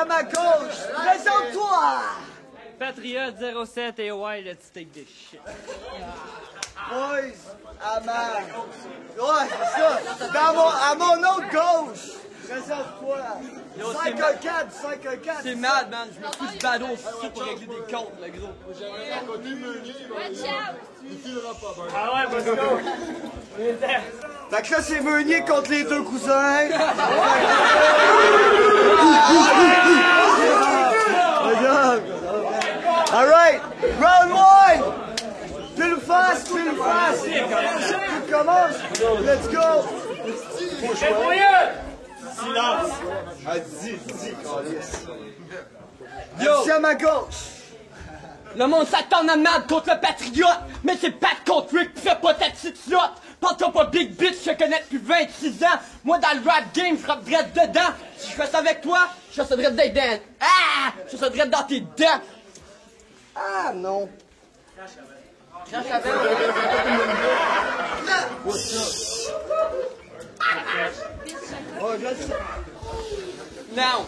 À ma gauche, présente-toi! Patriote 07 et ouais, le steak de shit. Boys, à ma... Ouais, c'est ça. À mon autre gauche, présente-toi. 5-1-4, 5-1-4. C'est mad, man. Je me fous du ballon aussi pour régler des comptes, le gros. Ah ouais, let's go! Fait que là, c'est Meunier contre les deux cousins. Alright, round one! Pile face! Tu commences? Let's go! Silence! Ah, dis, câlisse. Yo! C'est à ma gauche! Le monde s'attend à merde contre le patriote, mais c'est Pat contre Rick, tu fais pas ta petite slot. Pense-toi pas big bitch, je te connais depuis 26 ans. Moi dans le rap game, je rappe direct dedans. Si je fais ça avec toi, je fais ça direct dans les dents. Ah! Je fais ça direct dans tes dents. Ah non! Crache avec. Oh, je sais. Now.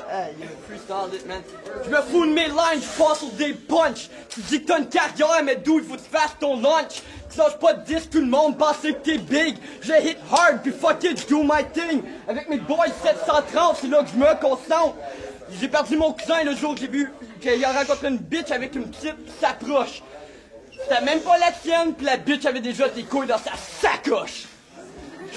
Hey, you freestyled it, man. Je me fous de mes lines, je passe sur des punch. Tu dis que t'as une carrière, mais d'où il faut que tu fasses ton lunch. Tu lâches pas de disque, tout le monde pense que t'es big. Je hit hard, puis fuck it, je do my thing. Avec mes boys 730, c'est là que je me concentre. J'ai perdu mon cousin le jour que j'ai vu qu'il a rencontré une bitch avec une petite qui s'approche. C'était même pas la tienne, puis la bitch avait déjà tes couilles dans sa sacoche.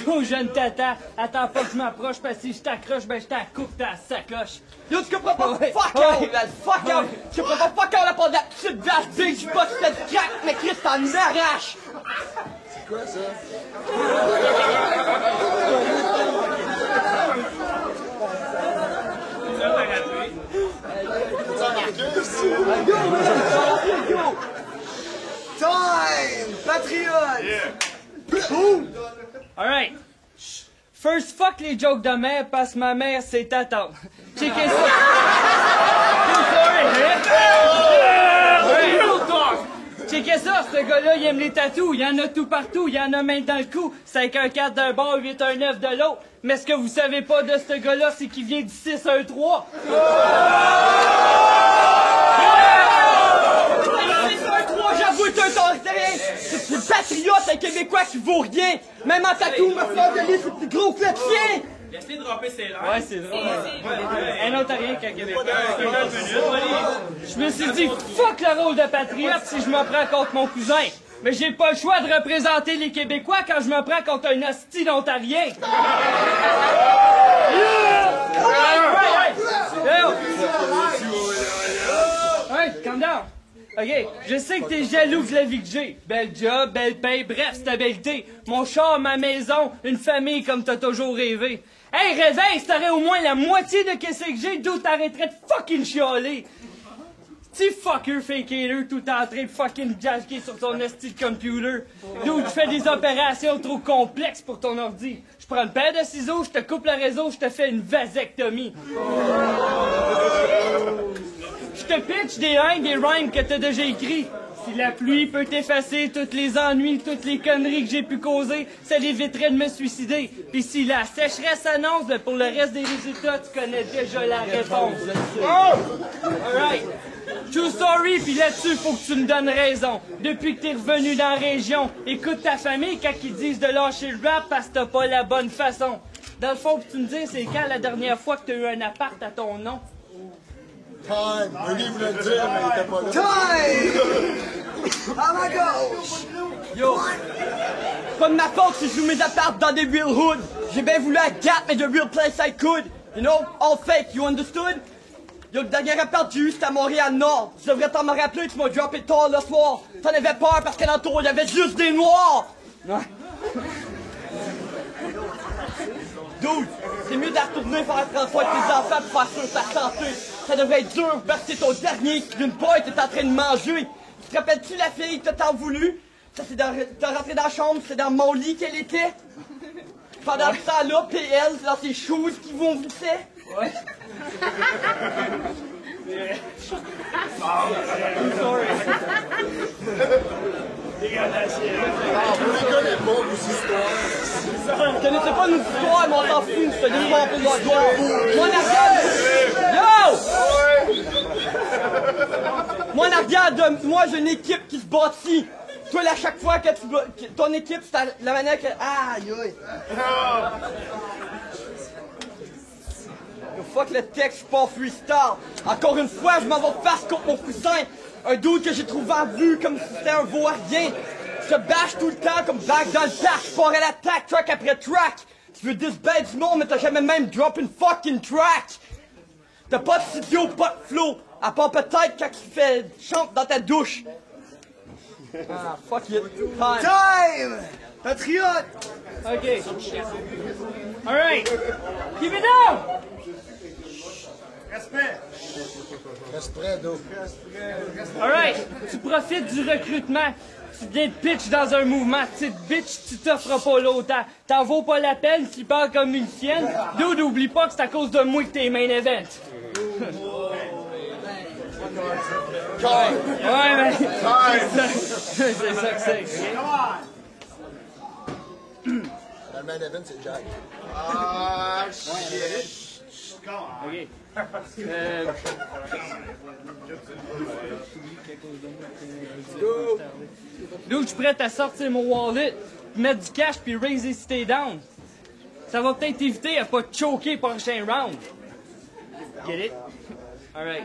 Yo, jeune tata, attends pas que je m'approche parce que si je t'accroche, ben je t'accoupe ta sacoche. Yo, tu comprends pas? Fuck out, man! Fuck out! Tu comprends pas? Fuck out la part de la petite vache big! J'suis pas sur cette craque, mais Chris t'en arrache! C'est quoi ça? Time! Patriote! Yeah. Boom! Alright. First, fuck les jokes de mère parce que ma mère c'est ta tante. Checkez ça. Checkez ça, ce gars-là, il aime les tatous. Il y en a tout partout. Il y en a même dans le cou. 5-1-4 d'un bord, 8-1-9 de l'autre. Mais ce que vous savez pas de ce gars-là, c'est qu'il vient du 6-1-3. J'avoue que t'as rien! C'est le patriote, un Québécois qui vaut rien! Même en tatou, me faire de liste, c'est plus gros que le tien! Laissez dropper ses lèvres. Ouais, c'est drôle. Un autre rien qu'un Québécois. Je me suis dit, fuck le rôle de patriote si je me prends contre mon cousin. Mais j'ai pas le choix de représenter les Québécois quand je me prends contre un hostie d'Ontarien. Hey, calm down. OK, je sais que t'es jaloux de la vie que j'ai. Bel job, belle paye, bref, stabilité. Mon char, ma maison, une famille comme t'as toujours rêvé. Hey, réveille, si t'aurais au moins la moitié de qu'est-ce que j'ai, d'où t'arrêterais de fucking chialer. Petit fucker faker tout en train de fucking jacker sur ton esti de computer. D'où tu fais des opérations trop complexes pour ton ordi. Je prends une paire de ciseaux, je te coupe le réseau, je te fais une vasectomie. Je te pitch des rhymes que t'as déjà écrits. Si la pluie peut effacer tous les ennuis, toutes les conneries que j'ai pu causer, ça l'éviterait de me suicider. Puis si la sécheresse annonce, ben pour le reste des résultats, tu connais déjà la réponse. Oh! Alright. True story, puis là-dessus, faut que tu me donnes raison. Depuis que t'es revenu dans la région, écoute ta famille quand ils disent de lâcher le rap parce que t'as pas la bonne façon. Dans le fond, pour tu me dire, c'est quand la dernière fois que t'as eu un appart à ton nom? Time! Meunier voulait le dire, mais il était pas là. Time! À ma gauche! Yo! Pas de ma faute si je joue mes apparts dans des real hoods. J'ai bien voulu à Gap, mais the real place I could. You know, all fake, you understood? Yo, le dernier rapport que j'ai eu, c'était à Montréal-Nord. Tu devrais t'en me rappeler, tu m'as droppé tard le soir. T'en avais peur parce qu'à l'entour, il y avait juste des noirs. Ouais. Dude, c'est mieux de retourner faire un transport avec tes enfants pour faire sûr ta santé. Ça devrait être dur parce que c'est ton dernier qui d'une part était en train de manger. Tu te rappelles-tu la fille que t'as voulu? Ça, c'est t'es rentré dans la chambre, c'est dans mon lit qu'elle était. Pendant ce temps-là, PL, c'est dans ces choses qui vont visser. Ouais. On les connaît pas, nos histoires. Vous connaissez pas nos histoires, mais on s'en fout, c'est des mots pour l'histoire. Moi, en arrière de moi, j'ai une équipe qui se bâtit. Toi, là, à chaque fois que ton équipe, c'est la manière que... Aïe, aïe. Fuck le texte, je suis pas freestyle. Encore une fois, je m'en vais face contre mon cousin. Un dude que j'ai trouvé en vue comme si c'était un vaurien. Je te bâche tout le temps comme back dans le parc. Je pars à l'attaque, track après track. Tu veux disbait du monde, mais t'as jamais même drop une fucking track. T'as pas de studio, pas de flow. À part peut-être quand tu fais chante dans ta douche. Ah, fuck it. Time. Time! Patriote! OK. Alright. Keep it down! Reste prêt, donc. Alright. Tu profites du recrutement. Tu viens de pitch dans un mouvement. Petite bitch, tu t'offres pas l'autant. T'en vaut pas la peine, tu parles comme une sienne. Dude, oublie pas que c'est à cause de moi que t'es main event. Ouais, mais... c'est ça que c'est. Le main event, c'est Jack. Ah, shit. OK. Dude, je suis prêt à sortir mon wallet, mettre du cash puis raiser stay down. Ça va peut-être éviter à pas te choquer prochain round. Get it? Alright.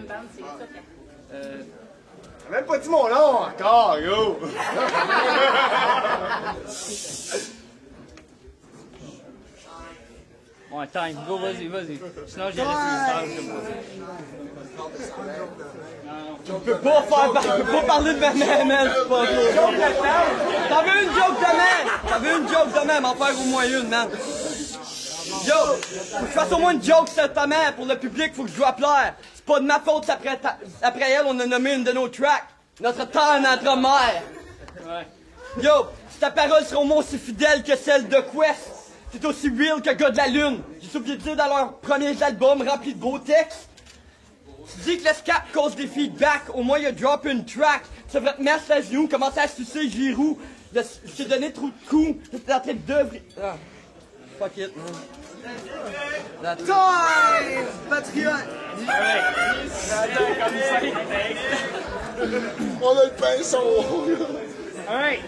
T'as même pas dit mon nom encore, yo! Ouais, time. Go, vas-y, vas-y. Sinon, j'ai laissé une On peut pas parler de ma mère, man. C'est pas cool. T'en veux une joke de même? T'en veux une joke de même? En faire au moins une, man. Yo, faut que je fasse au moins une joke sur ta mère pour le public, faut que je dois plaire. C'est pas de ma faute si après elle, on a nommé une de nos tracks. Notre terre, notre mère. Ouais. Yo, si ta parole sera au moins aussi fidèle que celle de Quest, c'est aussi real que Gars de la Lune. J'ai oublié de dire dans leurs premiers albums remplis de beaux textes. Tu dis que le scat cause des feedbacks, au moins il a drop une track. Tu devrais te mettre à genoux, commencer à sucer Giroud. Je t'ai donné trop de coups, j'étais en train de d'œuvrer. Ah. Fuck it, man. Time! Patriote! On a le pinceau. Alright.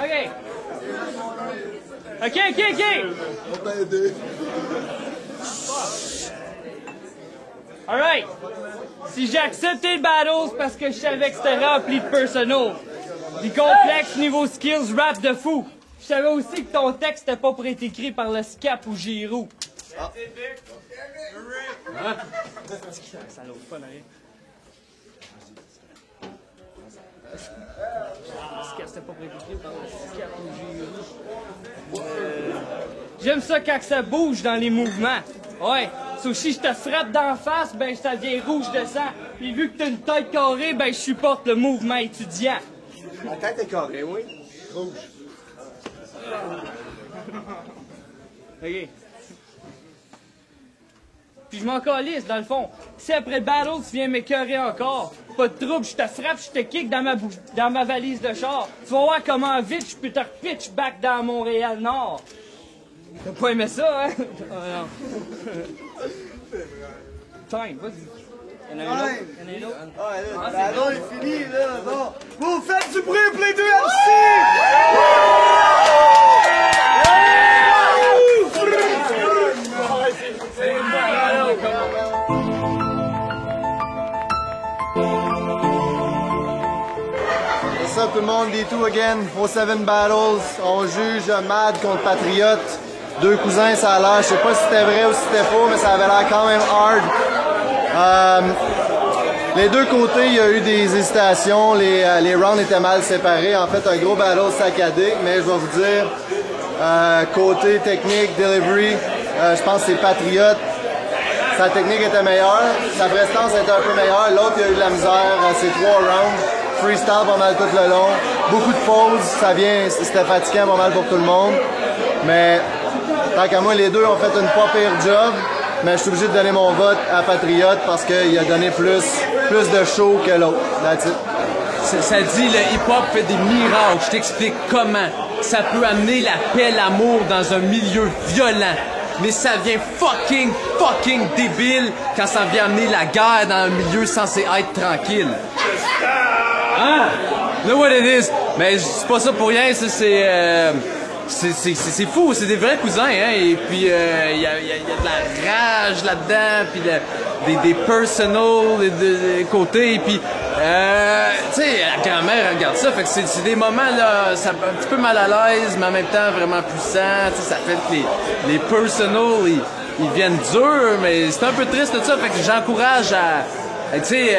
OK. On t'a aidé. Alright. Si j'ai accepté le battle, c'est parce que je savais que c'était rempli de personal. Du complexe niveau skills rap de fou. Je savais aussi que ton texte n'était pas pour être écrit par le Scap ou Giroud. Ah. Hein? Ça l'autre pas, rien. C'était pas pour être écrit par le Scap ou Giroud. J'aime ça quand ça bouge dans les mouvements. Ouais. So, si je te frappe d'en face, ben ça devient rouge de sang. Puis vu que t'as une tête carrée, ben je supporte le mouvement étudiant. La tête est carrée, oui. Rouge. OK. Puis je m'en calisse, dans le fond. Si après le battle, tu viens m'écœurer encore, pas de trouble, je te frappe, je te kick dans ma valise de char. Tu vas voir comment vite je peux te repitch back dans Montréal-Nord. T'as pas aimé ça, hein? Oh, non. Time, vas-y. Y'en a un autre? Y'en a un autre? Ah, là, non, il est fini, là. Bon. Vous faites du bruit pour les deux MC! What's up tout le monde, D2 again, 4-7 Battles, on juge Mad contre Patriote. Deux cousins, ça a l'air, je sais pas si c'était vrai ou si c'était faux, mais ça avait l'air quand même hard. Les deux côtés, il y a eu des hésitations, les rounds étaient mal séparés. En fait, un gros battle saccadé, mais je vais vous dire, côté technique, delivery, je pense que c'est Patriot. Sa technique était meilleure, sa prestance était un peu meilleure. L'autre, il a eu de la misère, ces 3 rounds. Freestyle pas mal tout le long. Beaucoup de pauses, c'était fatigant pas mal pour tout le monde. Mais tant qu'à moi, les deux ont fait une pas pire job. Mais je suis obligé de donner mon vote à Patriot parce qu'il a donné plus de show que l'autre. That's it. Ça dit, le hip-hop fait des miracles. Je t'explique comment. Ça peut amener la paix, l'amour dans un milieu violent. Mais ça vient fucking débile quand ça vient amener la guerre dans un milieu censé être tranquille. Ah! Know what it is? Mais c'est pas ça pour rien, ça c'est fou, c'est des vrais cousins, hein, et puis il y a de la rage là-dedans, puis des personal des côtés, et puis tu sais, la grand-mère regarde ça, fait que c'est des moments là, ça un petit peu mal à l'aise, mais en même temps vraiment puissant, tu sais, ça fait que les personal, ils viennent durs, mais c'est un peu triste de ça, fait que j'encourage à, tu sais,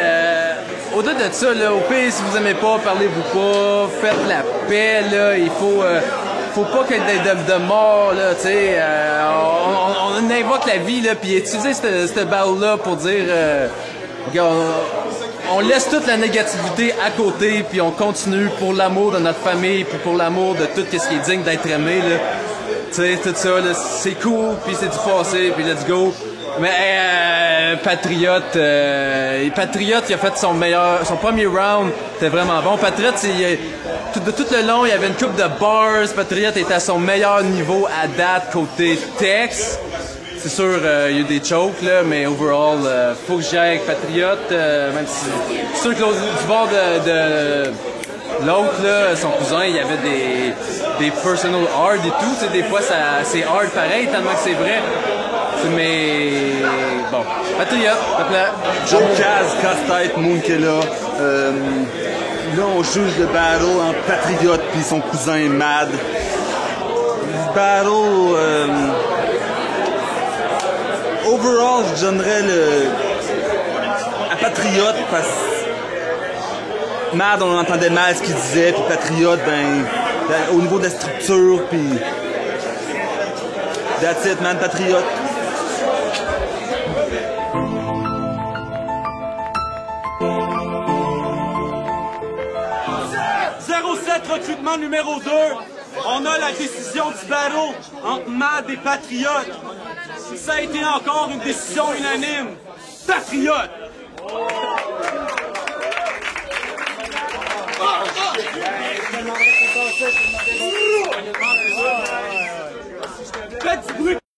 au-delà de ça, là, au pire, si vous aimez pas, parlez-vous pas, faites la paix, là, il faut pas qu'il y ait de mort, là, tu sais, on invoque la vie, là, puis utiliser cette balle-là pour dire, regarde, on laisse toute la négativité à côté, puis on continue pour l'amour de notre famille, puis pour l'amour de tout ce qui est digne d'être aimé, là, tu sais, tout ça, là, c'est cool, puis c'est du passé, puis let's go. Mais Patriot, il a fait son premier round, c'était vraiment bon. Patriot, tout le long, il y avait une coupe de bars. Patriot était à son meilleur niveau à date côté texte. C'est sûr, il y a eu des chokes, là, mais overall, faut que j'aille avec Patriot, même si c'est sûr que du bord de l'autre, là, son cousin, il y avait des personal hard et tout. Tu sais, des fois, c'est hard pareil, tellement que c'est vrai. Mais bon, Patriot, ça plaît. Joe Kaz, casse-tête, Moonkella. Là, on juge le battle entre Patriot et son cousin Mad. Le battle. Overall, je donnerais à Patriot parce que Mad, on entendait mal ce qu'il disait, puis Patriot, au niveau de la structure, puis. That's it, man, Patriot. 07 recrutement numéro 2. On a la décision du battle entre Mad et Patriot. Ça a été encore une décision unanime. Patriot!